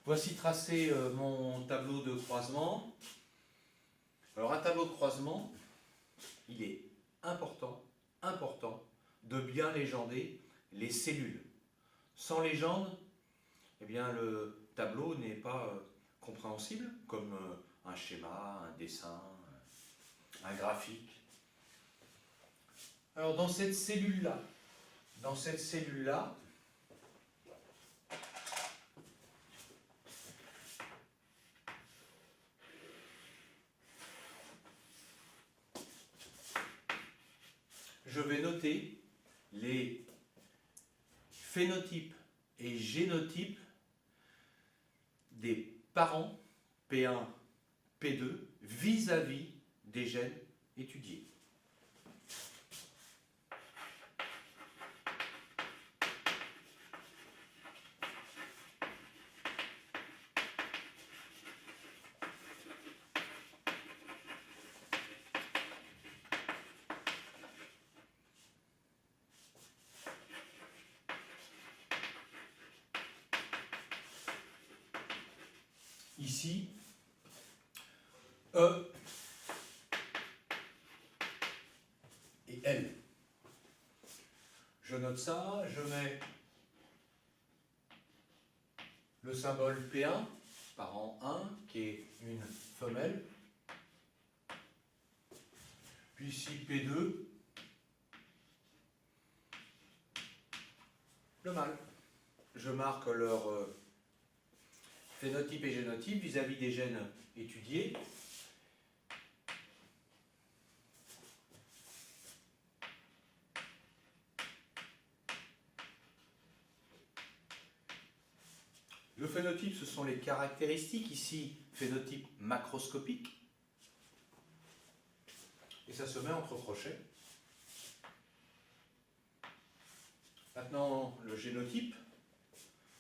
Voici tracé mon tableau de croisement. Alors un tableau de croisement, il est important de bien légender les cellules. Sans légende, eh bien, le tableau n'est pas compréhensible, comme un schéma, un dessin, un graphique. Alors dans cette cellule-là, je vais noter les phénotypes et génotypes des parents P1, P2 vis-à-vis des gènes étudiés. Ici, E et L. Je note ça, je mets le symbole P1, parent 1, qui est une femelle. Puis ici P2, le mâle. Je marque leur phénotype et génotype vis-à-vis des gènes étudiés. Le phénotype, ce sont les caractéristiques, ici phénotype macroscopique, et ça se met entre crochets. Maintenant, le génotype,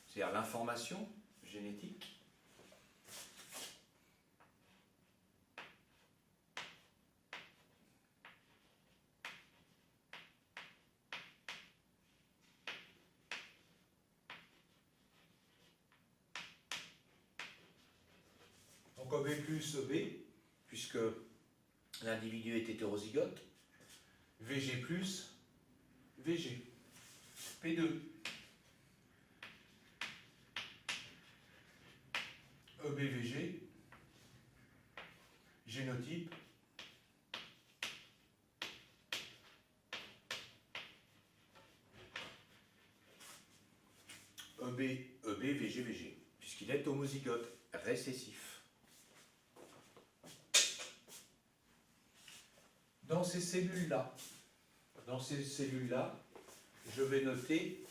c'est-à-dire l'information génétique. Donc OB plus EB, puisque l'individu est hétérozygote, VG plus VG, P2, EBVG, génotype, EBVGVG, puisqu'il est homozygote, récessif. Dans ces cellules-là, je vais noter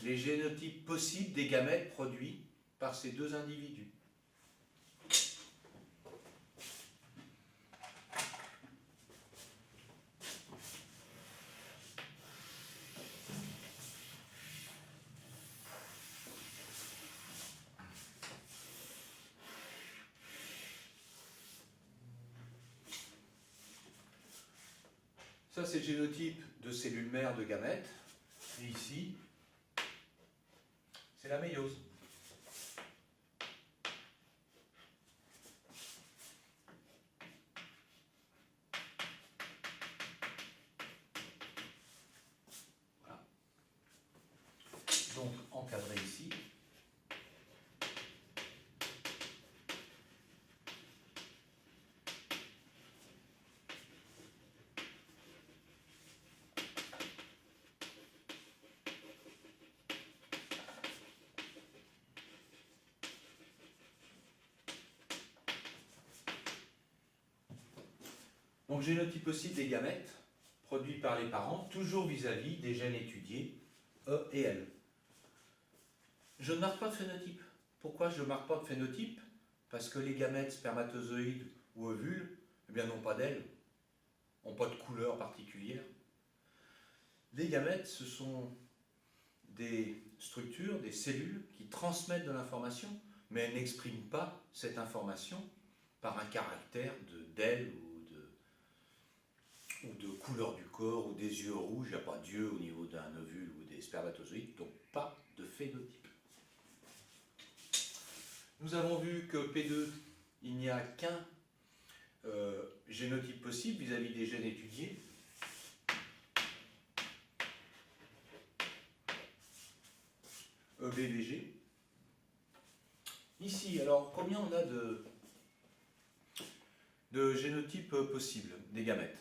les génotypes possibles des gamètes produits par ces deux individus. Ça, c'est le génotype de cellules mères de gamètes. Et ici, c'est la méiose. Voilà. Donc, encadré ici. Donc, génotype possible des gamètes produits par les parents, toujours vis-à-vis des gènes étudiés, E et L. Je ne marque pas de phénotype. Pourquoi je ne marque pas de phénotype? Parce que les gamètes spermatozoïdes ou ovules, eh bien, n'ont pas d'ailes, n'ont pas de couleur particulière. Les gamètes, ce sont des structures, des cellules qui transmettent de l'information, mais elles n'expriment pas cette information par un caractère d'aile ou de couleur du corps ou des yeux rouges. Il n'y a pas d'yeux au niveau d'un ovule ou des spermatozoïdes, donc pas de phénotype. Nous avons vu que P2, il n'y a qu'un génotype possible vis-à-vis des gènes étudiés. EBVG. Ici, alors combien on a de génotypes possibles des gamètes?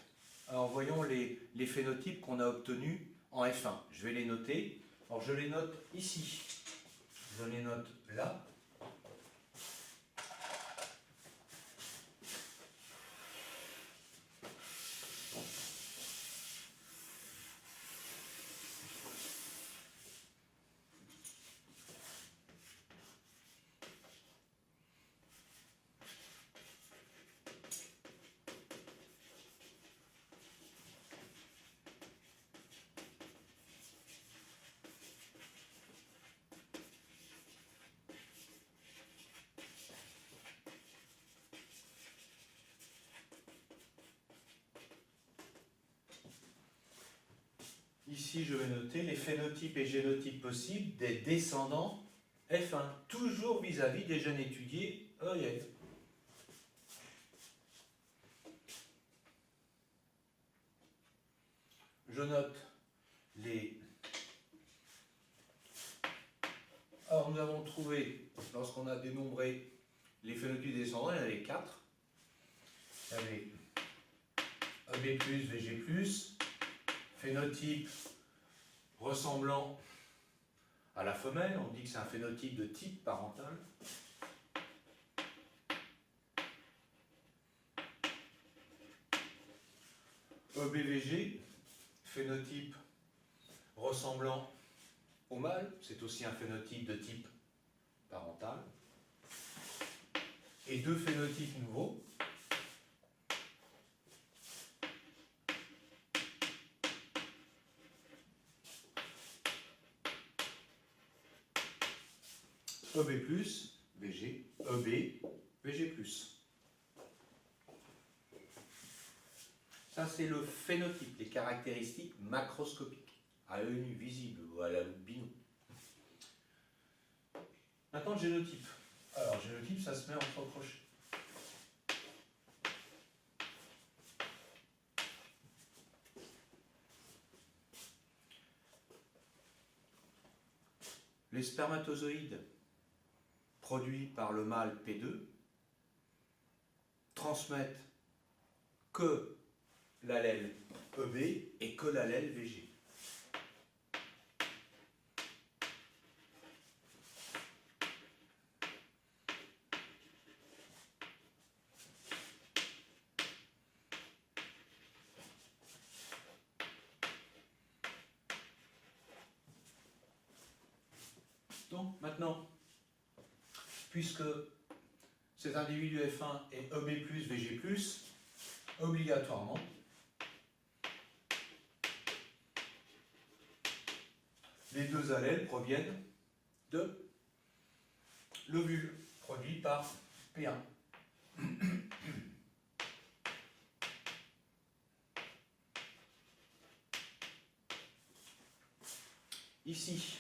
Alors voyons les phénotypes qu'on a obtenus en F1. Je vais les noter. Alors je les note ici. Je les note là. Ici, je vais noter les phénotypes et génotypes possibles des descendants F1, toujours vis-à-vis des gènes étudiés E et L. Je note les... Alors, nous avons trouvé, lorsqu'on a dénombré les phénotypes descendants, il y en avait 4. Il y avait EB+, VG+, phénotype ressemblant à la femelle, on dit que c'est un phénotype de type parental. EBVG, phénotype ressemblant au mâle, c'est aussi un phénotype de type parental. Et deux phénotypes nouveaux. EB+, VG, EB, VG+. Ça, c'est le phénotype, les caractéristiques macroscopiques, à l'œil nu visible ou à la loupe bino. Maintenant, le génotype. Alors, génotype, ça se met entre crochets. Les spermatozoïdes produits par le mâle P2 transmettent que l'allèle EB et que l'allèle VG. Donc maintenant, puisque cet individu F1 est EB+, VG+, obligatoirement, les deux allèles proviennent de l'ovule produit par P1. Ici,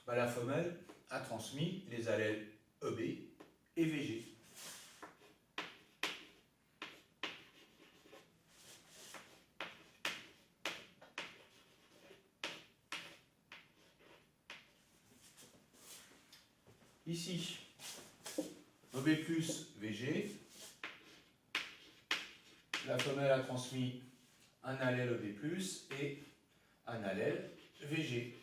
la femelle a transmis les allèles EB et VG. Ici, EB+, VG, la femelle a transmis un allèle EB+, et un allèle VG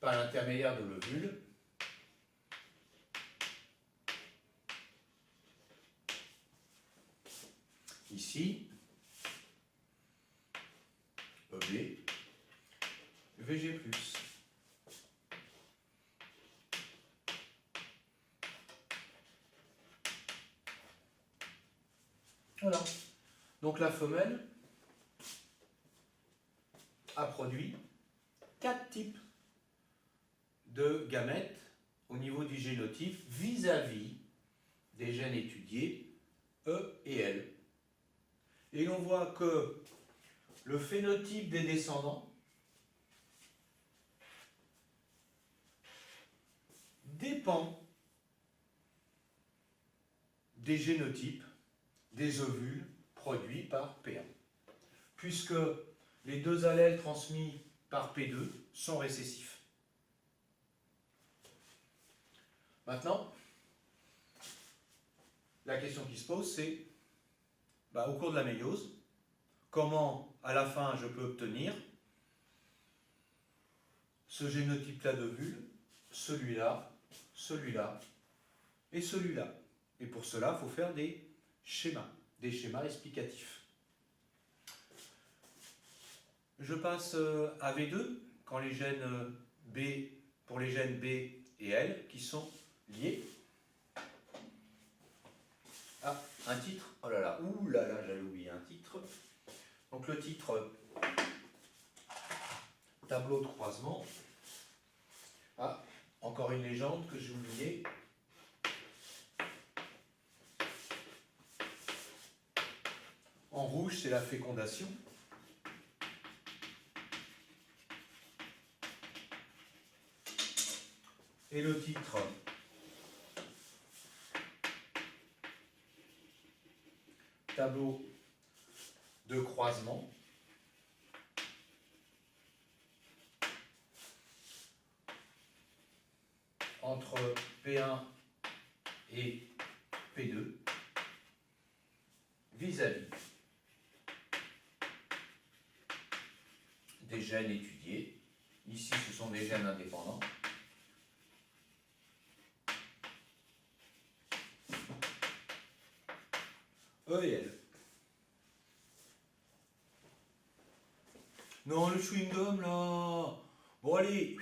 par l'intermédiaire de l'ovule. Ici, EB, VG+. Voilà. Donc la femelle a produit 4 types de gamètes au niveau du génotype vis-à-vis des gènes étudiés E et L. Et l'on voit que le phénotype des descendants dépend des génotypes des ovules produits par P1, puisque les deux allèles transmis par P2 sont récessifs. Maintenant, la question qui se pose, c'est, au cours de la méiose, comment, à la fin, je peux obtenir ce génotype-là d'ovule, celui-là, celui-là et celui-là. Et pour cela, il faut faire des schémas explicatifs. Je passe à V2, quand les gènes B, pour les gènes B et L, qui sont liés. Ah, un titre. Oh là là, ouh là là, j'avais oublié un titre. Donc le titre, tableau de croisement. Ah, encore une légende que j'ai oubliée. En rouge, c'est la fécondation. Et le titre, tableau de croisement. Entre P1 et P2 vis-à-vis des gènes étudiés. Ici, ce sont des gènes indépendants. E et L. Non, le chewing-gum, là. Bon, allez.